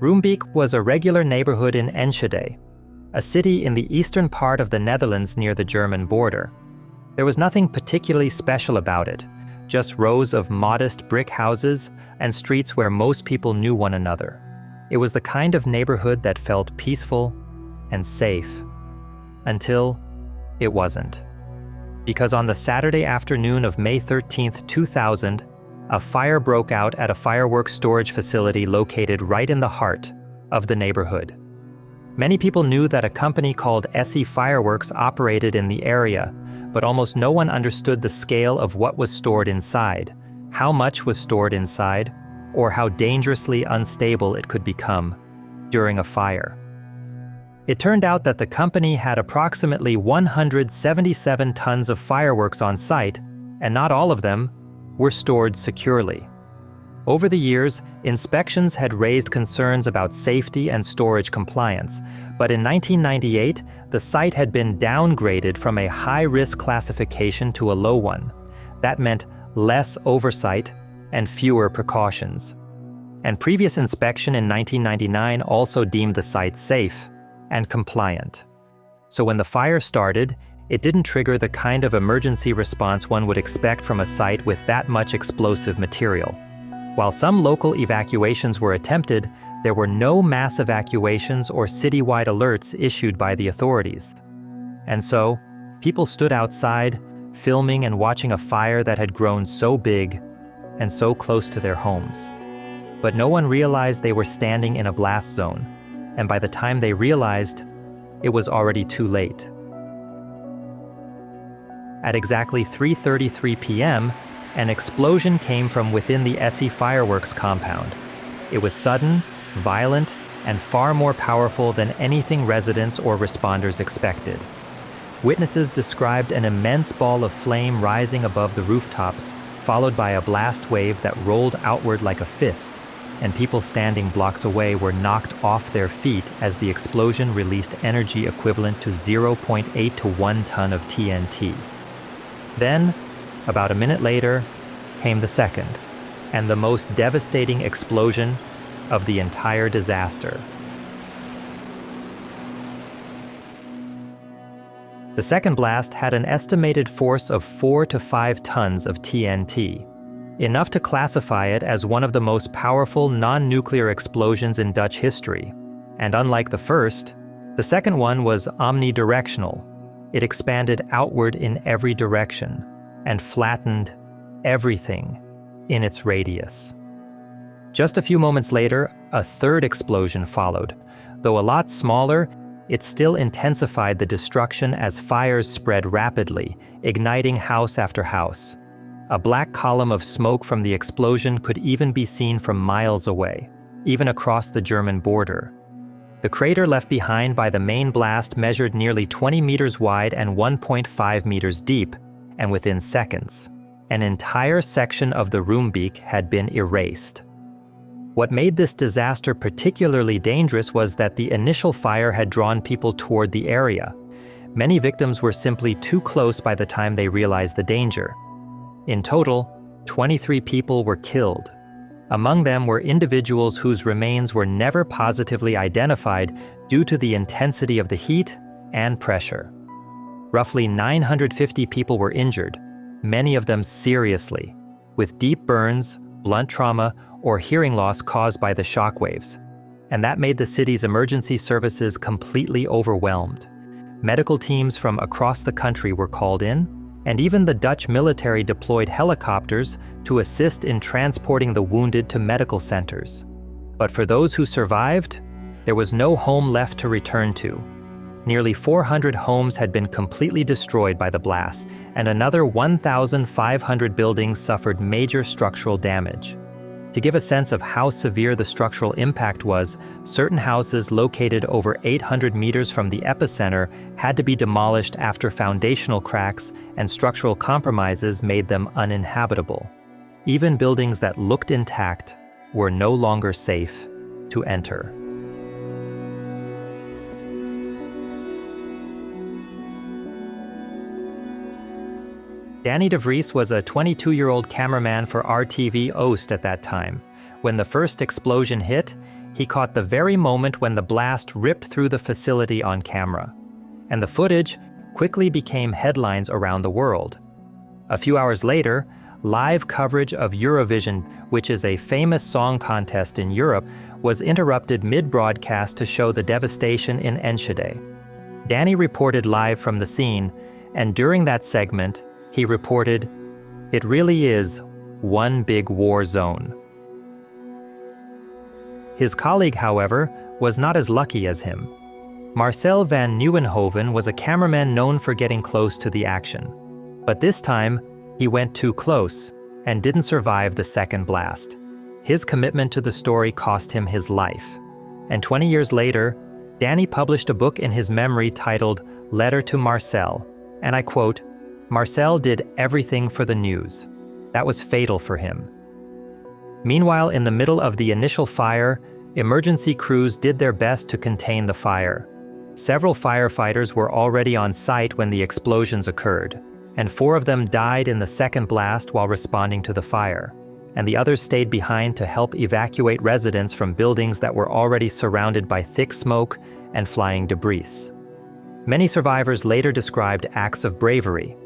Roombeek was a regular neighborhood in Enschede, a city in the eastern part of the Netherlands near the German border. There was nothing particularly special about it, just rows of modest brick houses and streets where most people knew one another. It was the kind of neighborhood that felt peaceful and safe, until it wasn't. Because on the Saturday afternoon of May 13, 2000, a fire broke out at a fireworks storage facility located right in the heart of the neighborhood. Many people knew that a company called SE Fireworks operated in the area, but almost no one understood the scale of what was stored inside, how much was stored inside, or how dangerously unstable it could become during a fire. It turned out that the company had approximately 177 tons of fireworks on site, and not all of them were stored securely. Over the years, inspections had raised concerns about safety and storage compliance, but in 1998, the site had been downgraded from a high-risk classification to a low one. That meant less oversight and fewer precautions. And previous inspection in 1999 also deemed the site safe and compliant. So when the fire started, it didn't trigger the kind of emergency response one would expect from a site with that much explosive material. While some local evacuations were attempted, there were no mass evacuations or citywide alerts issued by the authorities. And so, people stood outside, filming and watching a fire that had grown so big and so close to their homes. But no one realized they were standing in a blast zone, and by the time they realized, it was already too late. At exactly 3:33 p.m., an explosion came from within the SE Fireworks compound. It was sudden, violent, and far more powerful than anything residents or responders expected. Witnesses described an immense ball of flame rising above the rooftops, followed by a blast wave that rolled outward like a fist, and people standing blocks away were knocked off their feet as the explosion released energy equivalent to 0.8 to 1 ton of TNT. Then, about a minute later, came the second, and the most devastating explosion of the entire disaster. The second blast had an estimated force of 4 to 5 tons of TNT, enough to classify it as one of the most powerful non-nuclear explosions in Dutch history. And unlike the first, the second one was omnidirectional. It expanded outward in every direction and flattened everything in its radius. Just a few moments later, a third explosion followed. Though a lot smaller, it still intensified the destruction as fires spread rapidly, igniting house after house. A black column of smoke from the explosion could even be seen from miles away, even across the German border. The crater left behind by the main blast measured nearly 20 meters wide and 1.5 meters deep, and within seconds, an entire section of the Roombeek had been erased. What made this disaster particularly dangerous was that the initial fire had drawn people toward the area. Many victims were simply too close by the time they realized the danger. In total, 23 people were killed. Among them were individuals whose remains were never positively identified due to the intensity of the heat and pressure. Roughly 950 people were injured, many of them seriously, with deep burns, blunt trauma, or hearing loss caused by the shockwaves. And that made the city's emergency services completely overwhelmed. Medical teams from across the country were called in, and even the Dutch military deployed helicopters to assist in transporting the wounded to medical centers. But for those who survived, there was no home left to return to. Nearly 400 homes had been completely destroyed by the blast, and another 1,500 buildings suffered major structural damage. To give a sense of how severe the structural impact was, certain houses located over 800 meters from the epicenter had to be demolished after foundational cracks and structural compromises made them uninhabitable. Even buildings that looked intact were no longer safe to enter. Danny de Vries was a 22-year-old cameraman for RTV Oost at that time. When the first explosion hit, he caught the very moment when the blast ripped through the facility on camera. And the footage quickly became headlines around the world. A few hours later, live coverage of Eurovision, which is a famous song contest in Europe, was interrupted mid-broadcast to show the devastation in Enschede. Danny reported live from the scene, and during that segment, he reported, "It really is one big war zone." His colleague, however, was not as lucky as him. Marcel van Nieuwenhoven was a cameraman known for getting close to the action. But this time, he went too close and didn't survive the second blast. His commitment to the story cost him his life. And 20 years later, Danny published a book in his memory titled Letter to Marcel, and I quote, "Marcel did everything for the news. That was fatal for him." Meanwhile, in the middle of the initial fire, emergency crews did their best to contain the fire. Several firefighters were already on site when the explosions occurred, and 4 of them died in the second blast while responding to the fire, and the others stayed behind to help evacuate residents from buildings that were already surrounded by thick smoke and flying debris. Many survivors later described acts of bravery.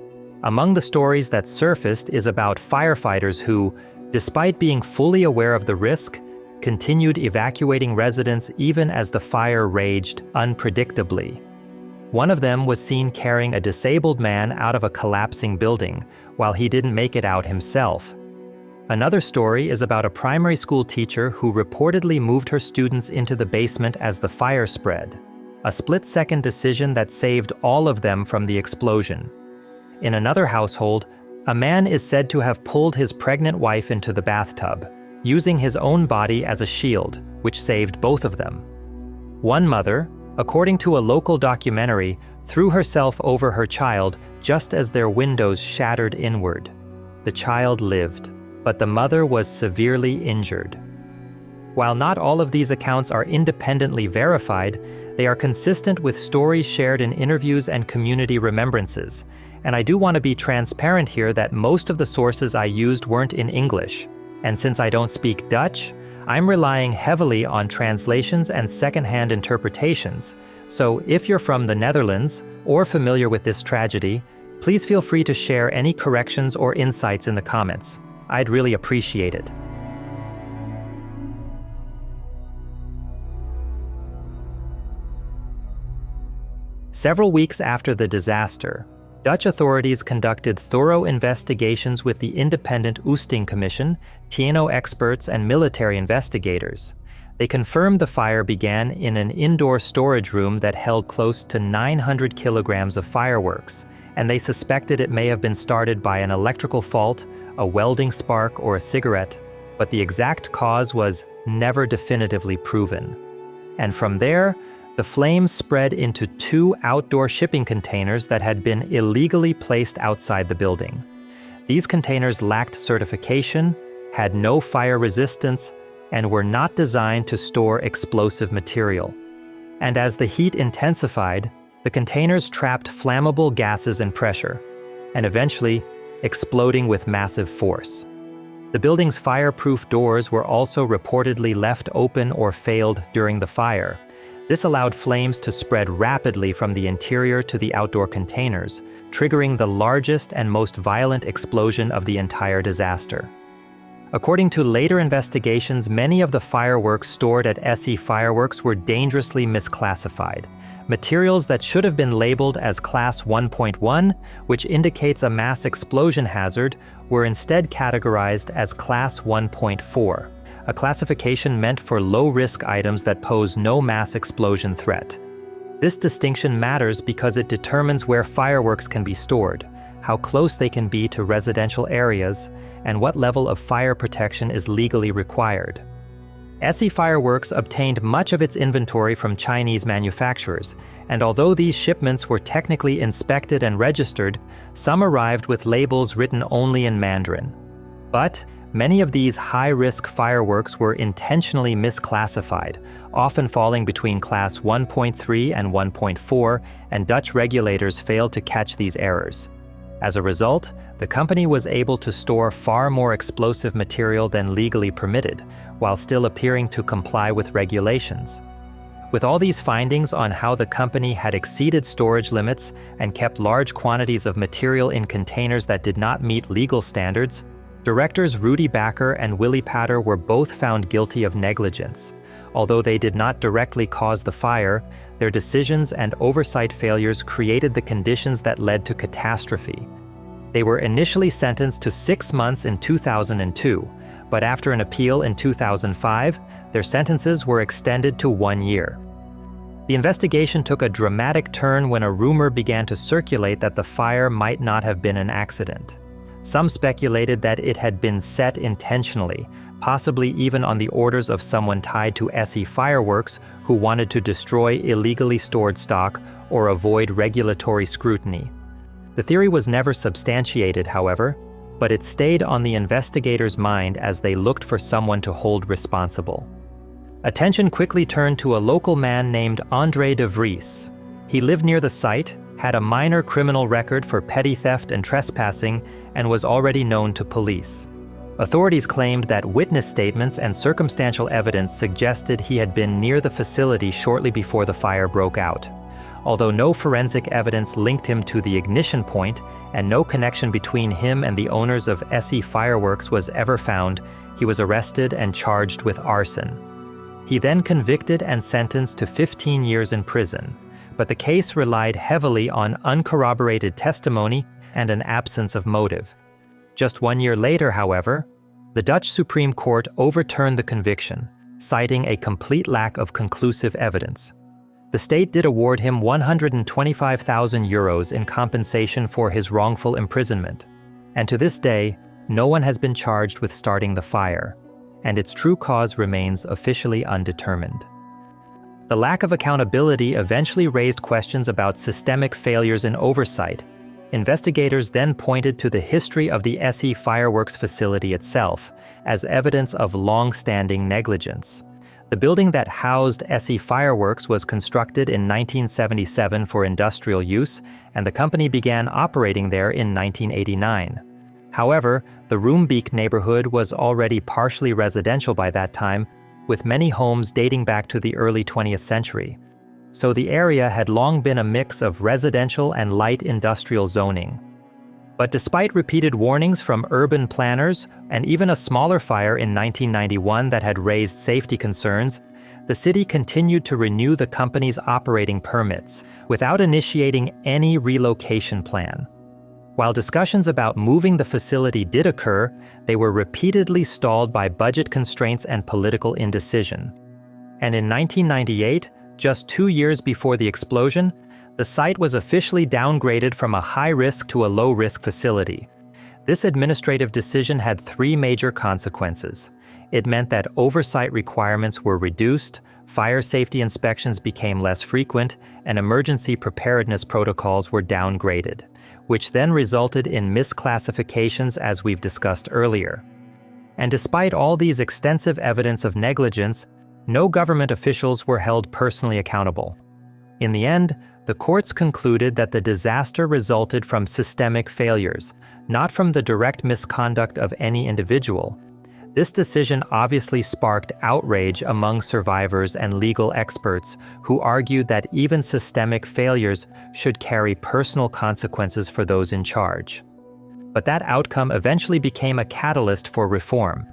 Among the stories that surfaced is about firefighters who, despite being fully aware of the risk, continued evacuating residents even as the fire raged unpredictably. One of them was seen carrying a disabled man out of a collapsing building, while he didn't make it out himself. Another story is about a primary school teacher who reportedly moved her students into the basement as the fire spread, a split-second decision that saved all of them from the explosion. In another household, a man is said to have pulled his pregnant wife into the bathtub, using his own body as a shield, which saved both of them. One mother, according to a local documentary, threw herself over her child just as their windows shattered inward. The child lived, but the mother was severely injured. While not all of these accounts are independently verified, they are consistent with stories shared in interviews and community remembrances. And I do want to be transparent here that most of the sources I used weren't in English. And since I don't speak Dutch, I'm relying heavily on translations and secondhand interpretations. So if you're from the Netherlands or familiar with this tragedy, please feel free to share any corrections or insights in the comments. I'd really appreciate it. Several weeks after the disaster, Dutch authorities conducted thorough investigations with the independent Oosting Commission, TNO experts, and military investigators. They confirmed the fire began in an indoor storage room that held close to 900 kilograms of fireworks, and they suspected it may have been started by an electrical fault, a welding spark, or a cigarette, but the exact cause was never definitively proven. And from there, the flames spread into 2 outdoor shipping containers that had been illegally placed outside the building. These containers lacked certification, had no fire resistance, and were not designed to store explosive material. And as the heat intensified, the containers trapped flammable gases and pressure, and eventually exploding with massive force. The building's fireproof doors were also reportedly left open or failed during the fire. This allowed flames to spread rapidly from the interior to the outdoor containers, triggering the largest and most violent explosion of the entire disaster. According to later investigations, many of the fireworks stored at SE Fireworks were dangerously misclassified. Materials that should have been labeled as Class 1.1, which indicates a mass explosion hazard, were instead categorized as Class 1.4. A classification meant for low-risk items that pose no mass explosion threat. This distinction matters because it determines where fireworks can be stored, how close they can be to residential areas, and what level of fire protection is legally required. SE Fireworks obtained much of its inventory from Chinese manufacturers, and although these shipments were technically inspected and registered, some arrived with labels written only in Mandarin. But many of these high-risk fireworks were intentionally misclassified, often falling between Class 1.3 and 1.4, and Dutch regulators failed to catch these errors. As a result, the company was able to store far more explosive material than legally permitted, while still appearing to comply with regulations. With all these findings on how the company had exceeded storage limits and kept large quantities of material in containers that did not meet legal standards, directors Rudy Backer and Willie Patter were both found guilty of negligence. Although they did not directly cause the fire, their decisions and oversight failures created the conditions that led to catastrophe. They were initially sentenced to 6 months in 2002, but after an appeal in 2005, their sentences were extended to 1 year. The investigation took a dramatic turn when a rumor began to circulate that the fire might not have been an accident. Some speculated that it had been set intentionally, possibly even on the orders of someone tied to SE Fireworks who wanted to destroy illegally stored stock or avoid regulatory scrutiny. The theory was never substantiated, however, but it stayed on the investigators' mind as they looked for someone to hold responsible. Attention quickly turned to a local man named André de Vries. He lived near the site, had a minor criminal record for petty theft and trespassing, and was already known to police. Authorities claimed that witness statements and circumstantial evidence suggested he had been near the facility shortly before the fire broke out. Although no forensic evidence linked him to the ignition point and no connection between him and the owners of SE Fireworks was ever found, he was arrested and charged with arson. He then convicted and sentenced to 15 years in prison, but the case relied heavily on uncorroborated testimony and an absence of motive. Just 1 year later, however, the Dutch Supreme Court overturned the conviction, citing a complete lack of conclusive evidence. The state did award him €125,000 in compensation for his wrongful imprisonment, and to this day, no one has been charged with starting the fire, and its true cause remains officially undetermined. The lack of accountability eventually raised questions about systemic failures in oversight. Investigators then pointed to the history of the SE Fireworks facility itself as evidence of long-standing negligence. The building that housed SE Fireworks was constructed in 1977 for industrial use, and the company began operating there in 1989. However, the Roombeek neighborhood was already partially residential by that time, with many homes dating back to the early 20th century. So the area had long been a mix of residential and light industrial zoning. But despite repeated warnings from urban planners and even a smaller fire in 1991 that had raised safety concerns, the city continued to renew the company's operating permits without initiating any relocation plan. While discussions about moving the facility did occur, they were repeatedly stalled by budget constraints and political indecision. And in 1998, just 2 years before the explosion, the site was officially downgraded from a high-risk to a low-risk facility. This administrative decision had 3 major consequences. It meant that oversight requirements were reduced, fire safety inspections became less frequent, and emergency preparedness protocols were downgraded, which then resulted in misclassifications as we've discussed earlier. And despite all these extensive evidence of negligence, no government officials were held personally accountable. In the end, the courts concluded that the disaster resulted from systemic failures, not from the direct misconduct of any individual. This decision obviously sparked outrage among survivors and legal experts who argued that even systemic failures should carry personal consequences for those in charge. But that outcome eventually became a catalyst for reform.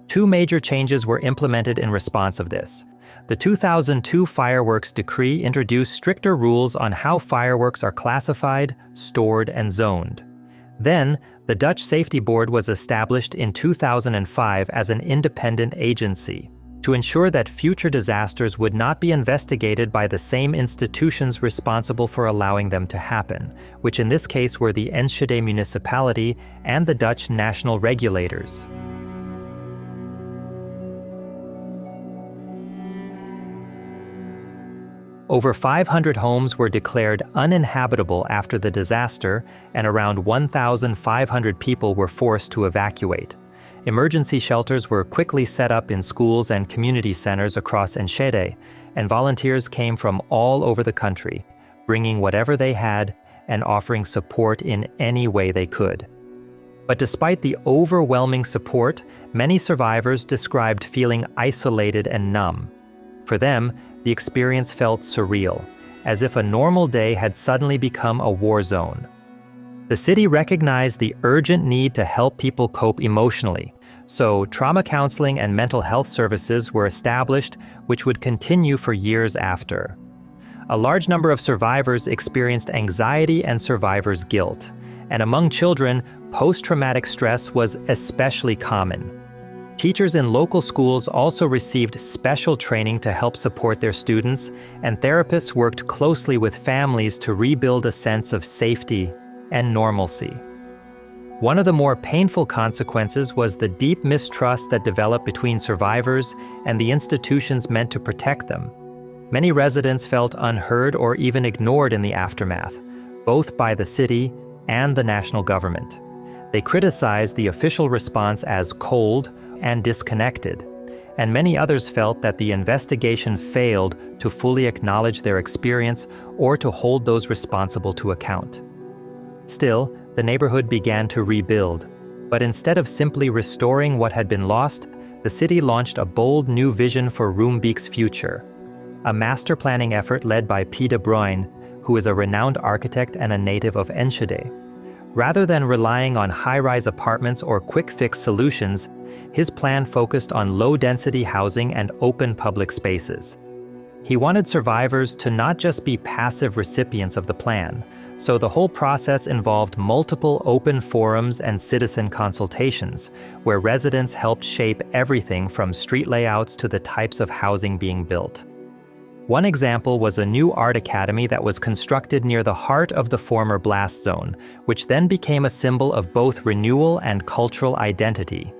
2 major changes were implemented in response of this. The 2002 Fireworks Decree introduced stricter rules on how fireworks are classified, stored, and zoned. Then, the Dutch Safety Board was established in 2005 as an independent agency to ensure that future disasters would not be investigated by the same institutions responsible for allowing them to happen, which in this case were the Enschede municipality and the Dutch national regulators. Over 500 homes were declared uninhabitable after the disaster, and around 1,500 people were forced to evacuate. Emergency shelters were quickly set up in schools and community centers across Enschede, and volunteers came from all over the country, bringing whatever they had and offering support in any way they could. But despite the overwhelming support, many survivors described feeling isolated and numb. For them, the experience felt surreal, as if a normal day had suddenly become a war zone. The city recognized the urgent need to help people cope emotionally, so trauma counseling and mental health services were established, which would continue for years after. A large number of survivors experienced anxiety and survivor's guilt, and among children, post-traumatic stress was especially common. Teachers in local schools also received special training to help support their students, and therapists worked closely with families to rebuild a sense of safety and normalcy. One of the more painful consequences was the deep mistrust that developed between survivors and the institutions meant to protect them. Many residents felt unheard or even ignored in the aftermath, both by the city and the national government. They criticized the official response as cold and disconnected, and many others felt that the investigation failed to fully acknowledge their experience or to hold those responsible to account. Still, the neighborhood began to rebuild, but instead of simply restoring what had been lost, the city launched a bold new vision for Roombeek's future, a master planning effort led by P. de Bruyne, who is a renowned architect and a native of Enschede. Rather than relying on high-rise apartments or quick-fix solutions, his plan focused on low-density housing and open public spaces. He wanted survivors to not just be passive recipients of the plan, so the whole process involved multiple open forums and citizen consultations, where residents helped shape everything from street layouts to the types of housing being built. One example was a new art academy that was constructed near the heart of the former blast zone, which then became a symbol of both renewal and cultural identity.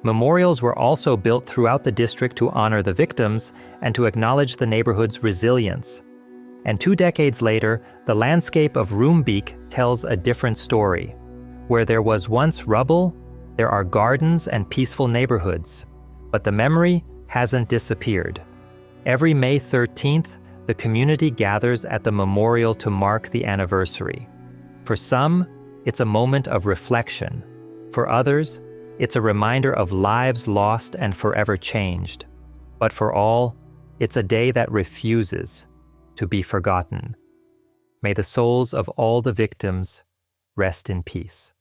Memorials were also built throughout the district to honor the victims and to acknowledge the neighborhood's resilience. And 2 decades later, the landscape of Roombeek tells a different story. Where there was once rubble, there are gardens and peaceful neighborhoods. But the memory hasn't disappeared. Every May 13th, the community gathers at the memorial to mark the anniversary. For some, it's a moment of reflection. For others, it's a reminder of lives lost and forever changed. But for all, it's a day that refuses to be forgotten. May the souls of all the victims rest in peace.